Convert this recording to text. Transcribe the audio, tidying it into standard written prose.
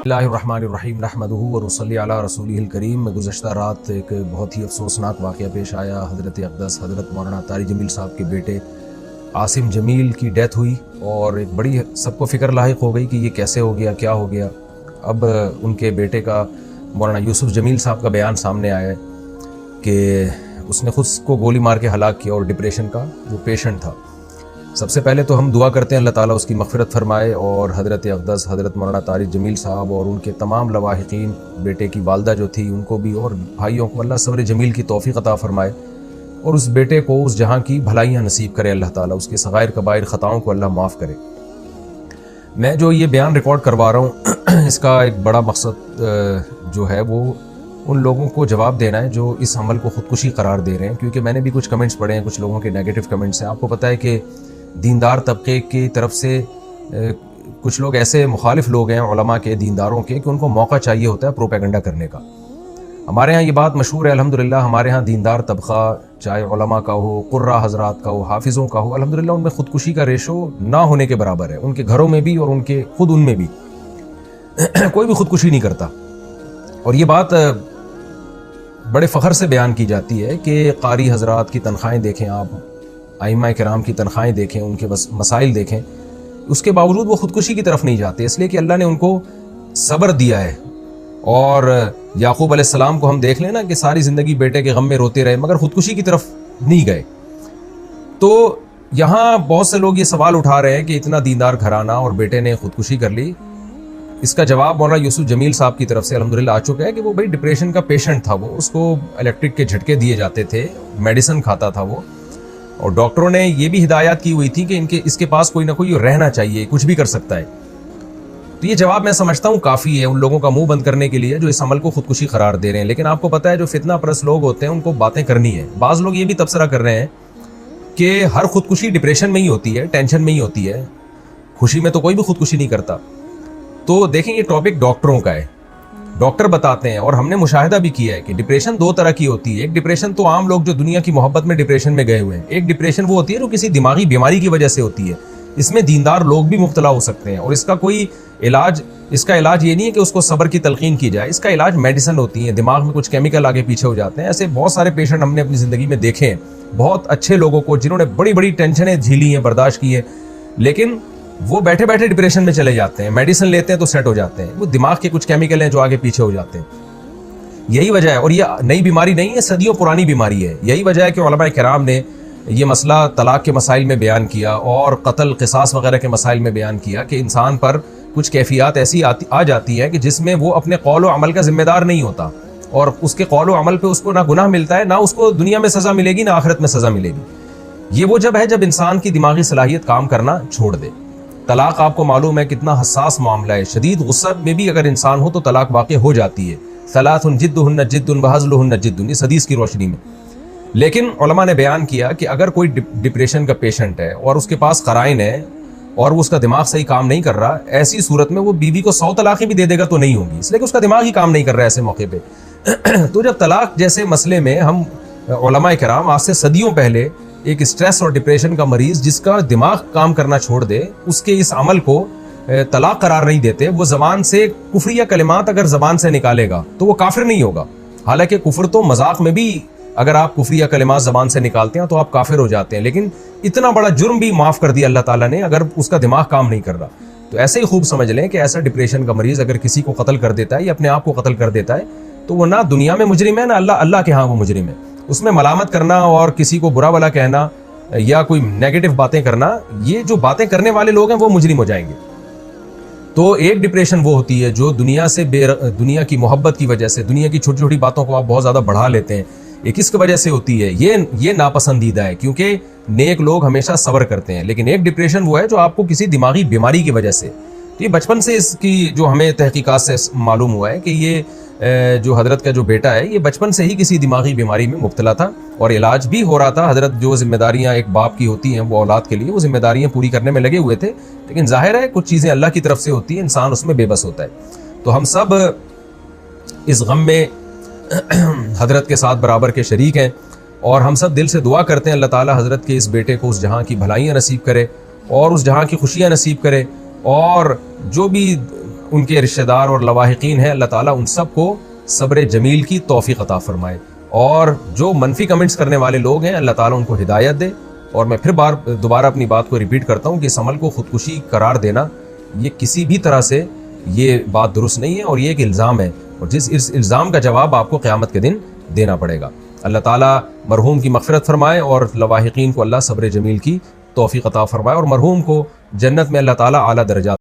اللہ الرحمن الرحیم نحمدہ ونصلی علی رسولہ الکریم۔ گزشتہ رات ایک بہت ہی افسوسناک واقعہ پیش آیا۔ حضرت اقدس حضرت مولانا طارق جمیل صاحب کے بیٹے عاصم جمیل کی ڈیتھ ہوئی، اور ایک بڑی سب کو فکر لاحق ہو گئی کہ یہ کیسے ہو گیا، کیا ہو گیا۔ اب ان کے بیٹے کا مولانا یوسف جمیل صاحب کا بیان سامنے آیا ہے کہ اس نے خود کو گولی مار کے ہلاک کیا، اور ڈپریشن کا وہ پیشنٹ تھا۔ سب سے پہلے تو ہم دعا کرتے ہیں اللہ تعالیٰ اس کی مغفرت فرمائے، اور حضرت اقدس حضرت مولانا طارق جمیل صاحب اور ان کے تمام لواحقین، بیٹے کی والدہ جو تھی ان کو بھی، اور بھائیوں کو اللہ صبر جمیل کی توفیق عطا فرمائے، اور اس بیٹے کو اس جہاں کی بھلائیاں نصیب کرے اللہ تعالیٰ، اس کے صغائر کبائر خطاؤں کو اللہ معاف کرے۔ میں جو یہ بیان ریکارڈ کروا رہا ہوں اس کا ایک بڑا مقصد جو ہے وہ ان لوگوں کو جواب دینا ہے جو اس عمل کو خودکشی قرار دے رہے ہیں، کیونکہ میں نے بھی کچھ کمنٹس پڑھے ہیں، کچھ لوگوں کے نیگیٹو کمنٹس ہیں۔ آپ کو پتہ ہے کہ دیندار طبقے کی طرف سے کچھ لوگ ایسے مخالف لوگ ہیں علماء کے، دینداروں کے، کہ ان کو موقع چاہیے ہوتا ہے پروپیگنڈا کرنے کا۔ ہمارے ہاں یہ بات مشہور ہے الحمدللہ، ہمارے ہاں دیندار طبقہ چاہے علماء کا ہو، قراء حضرات کا ہو، حافظوں کا ہو، الحمدللہ ان میں خودکشی کا ریشو نہ ہونے کے برابر ہے، ان کے گھروں میں بھی اور ان کے خود ان میں بھی کوئی بھی خودکشی نہیں کرتا۔ اور یہ بات بڑے فخر سے بیان کی جاتی ہے کہ قاری حضرات کی تنخواہیں دیکھیں آپ، ائمہ کرام کی تنخواہیں دیکھیں، ان کے مسائل دیکھیں، اس کے باوجود وہ خودکشی کی طرف نہیں جاتے، اس لیے کہ اللہ نے ان کو صبر دیا ہے۔ اور یعقوب علیہ السلام کو ہم دیکھ لیں نا کہ ساری زندگی بیٹے کے غم میں روتے رہے مگر خودکشی کی طرف نہیں گئے۔ تو یہاں بہت سے لوگ یہ سوال اٹھا رہے ہیں کہ اتنا دیندار گھرانہ اور بیٹے نے خودکشی کر لی۔ اس کا جواب مولانا یوسف جمیل صاحب کی طرف سے الحمدللہ آ چکا ہے کہ وہ بھائی ڈپریشن کا پیشنٹ تھا، وہ اس کو الیکٹرک کے جھٹکے دیے جاتے تھے، میڈیسن کھاتا تھا وہ، اور ڈاکٹروں نے یہ بھی ہدایات کی ہوئی تھی کہ اس کے پاس کوئی نہ کوئی رہنا چاہیے، کچھ بھی کر سکتا ہے۔ تو یہ جواب میں سمجھتا ہوں کافی ہے ان لوگوں کا منہ بند کرنے کے لیے جو اس عمل کو خودکشی قرار دے رہے ہیں۔ لیکن آپ کو پتہ ہے جو فتنہ پرست لوگ ہوتے ہیں ان کو باتیں کرنی ہے۔ بعض لوگ یہ بھی تبصرہ کر رہے ہیں کہ ہر خودکشی ڈپریشن میں ہی ہوتی ہے، ٹینشن میں ہی ہوتی ہے، خوشی میں تو کوئی بھی خودکشی نہیں کرتا۔ تو دیکھیں یہ ٹاپک ڈاکٹروں کا ہے، ڈاکٹر بتاتے ہیں، اور ہم نے مشاہدہ بھی کیا ہے کہ ڈپریشن دو طرح کی ہوتی ہے۔ ایک ڈپریشن تو عام لوگ جو دنیا کی محبت میں ڈپریشن میں گئے ہوئے ہیں، ایک ڈپریشن وہ ہوتی ہے جو کسی دماغی بیماری کی وجہ سے ہوتی ہے، اس میں دیندار لوگ بھی مبتلا ہو سکتے ہیں، اور اس کا کوئی علاج، اس کا علاج یہ نہیں ہے کہ اس کو صبر کی تلقین کی جائے، اس کا علاج میڈیسن ہوتی ہے، دماغ میں کچھ کیمیکل آگے پیچھے ہو جاتے ہیں۔ ایسے بہت سارے پیشنٹ ہم نے اپنی زندگی میں دیکھے ہیں، بہت اچھے لوگوں کو جنہوں نے بڑی بڑی ٹینشنیں جھیلی ہیں، برداشت کی ہیں، لیکن وہ بیٹھے بیٹھے ڈپریشن میں چلے جاتے ہیں، میڈیسن لیتے ہیں تو سیٹ ہو جاتے ہیں۔ وہ دماغ کے کچھ کیمیکل ہیں جو آگے پیچھے ہو جاتے ہیں، یہی وجہ ہے۔ اور یہ نئی بیماری نہیں ہے، صدیوں پرانی بیماری ہے۔ یہی وجہ ہے کہ علماء کرام نے یہ مسئلہ طلاق کے مسائل میں بیان کیا، اور قتل قصاص وغیرہ کے مسائل میں بیان کیا کہ انسان پر کچھ کیفیات ایسی آ جاتی ہیں کہ جس میں وہ اپنے قول و عمل کا ذمہ دار نہیں ہوتا، اور اس کے قول و عمل پہ اس کو نہ گناہ ملتا ہے، نہ اس کو دنیا میں سزا ملے گی، نہ آخرت میں سزا ملے گی۔ یہ وہ جب ہے جب انسان کی دماغی صلاحیت کام کرنا چھوڑ دے۔ طلاق آپ کو معلوم ہے کتنا حساس معاملہ ہے، شدید غصہ میں بھی اگر انسان ہو تو طلاق واقع ہو جاتی ہے۔ ثلاث جدہن جد وہزلہن جد، اس حدیث کی روشنی میں۔ لیکن علماء نے بیان کیا کہ اگر کوئی ڈپریشن کا پیشنٹ ہے اور اس کے پاس قرائن ہے اور وہ اس کا دماغ صحیح کام نہیں کر رہا، ایسی صورت میں وہ بیوی کو 100 طلاقیں بھی دے دے گا تو نہیں ہوگی، اس لیے کہ اس کا دماغ ہی کام نہیں کر رہا ہے ایسے موقع پہ۔ تو جب طلاق جیسے مسئلے میں ہم علماء کرام آج سے صدیوں پہلے ایک اسٹریس اور ڈپریشن کا مریض جس کا دماغ کام کرنا چھوڑ دے، اس کے اس عمل کو طلاق قرار نہیں دیتے۔ وہ زبان سے کفریہ کلمات اگر زبان سے نکالے گا تو وہ کافر نہیں ہوگا، حالانکہ کفر تو مذاق میں بھی اگر آپ کفریہ کلمات زبان سے نکالتے ہیں تو آپ کافر ہو جاتے ہیں، لیکن اتنا بڑا جرم بھی معاف کر دیا اللہ تعالیٰ نے اگر اس کا دماغ کام نہیں کر رہا۔ تو ایسے ہی خوب سمجھ لیں کہ ایسا ڈپریشن کا مریض اگر کسی کو قتل کر دیتا ہے یا اپنے آپ کو قتل کر دیتا ہے تو وہ نہ دنیا میں مجرم ہے، نہ اللہ کے ہاں وہ مجرم ہے۔ اس میں ملامت کرنا اور کسی کو برا بھلا کہنا یا کوئی نیگیٹو باتیں کرنا، یہ جو باتیں کرنے والے لوگ ہیں وہ مجرم ہو جائیں گے۔ تو ایک ڈپریشن وہ ہوتی ہے جو دنیا سے دنیا کی محبت کی وجہ سے، دنیا کی چھوٹی چھوٹی باتوں کو آپ بہت زیادہ بڑھا لیتے ہیں، ایک اس کی وجہ سے ہوتی ہے، یہ ناپسندیدہ ہے، کیونکہ نیک لوگ ہمیشہ صبر کرتے ہیں۔ لیکن ایک ڈپریشن وہ ہے جو آپ کو کسی دماغی بیماری کی وجہ سے، تو یہ بچپن سے اس کی جو ہمیں تحقیقات سے معلوم ہوا ہے کہ یہ جو حضرت کا جو بیٹا ہے یہ بچپن سے ہی کسی دماغی بیماری میں مبتلا تھا، اور علاج بھی ہو رہا تھا۔ حضرت جو ذمہ داریاں ایک باپ کی ہوتی ہیں وہ اولاد کے لیے، وہ ذمہ داریاں پوری کرنے میں لگے ہوئے تھے، لیکن ظاہر ہے کچھ چیزیں اللہ کی طرف سے ہوتی ہیں، انسان اس میں بے بس ہوتا ہے۔ تو ہم سب اس غم میں حضرت کے ساتھ برابر کے شریک ہیں، اور ہم سب دل سے دعا کرتے ہیں اللہ تعالیٰ حضرت کے اس بیٹے کو اس جہاں کی بھلائیاں نصیب کرے اور اس جہاں کی خوشیاں نصیب کرے، اور جو بھی ان کے رشتہ دار اور لواحقین ہیں، اللہ تعالیٰ ان سب کو صبر جمیل کی توفیق عطا فرمائے، اور جو منفی کمنٹس کرنے والے لوگ ہیں اللہ تعالیٰ ان کو ہدایت دے۔ اور میں پھر دوبارہ اپنی بات کو ریپیٹ کرتا ہوں کہ اس عمل کو خودکشی قرار دینا یہ کسی بھی طرح سے یہ بات درست نہیں ہے، اور یہ ایک الزام ہے، اور اس الزام کا جواب آپ کو قیامت کے دن دینا پڑے گا۔ اللہ تعالیٰ مرحوم کی مغفرت فرمائے اور لواحقین کو اللہ صبر جمیل کی توفیق عطا فرمائے، اور مرحوم کو جنت میں اللہ تعالیٰ اعلیٰ درجات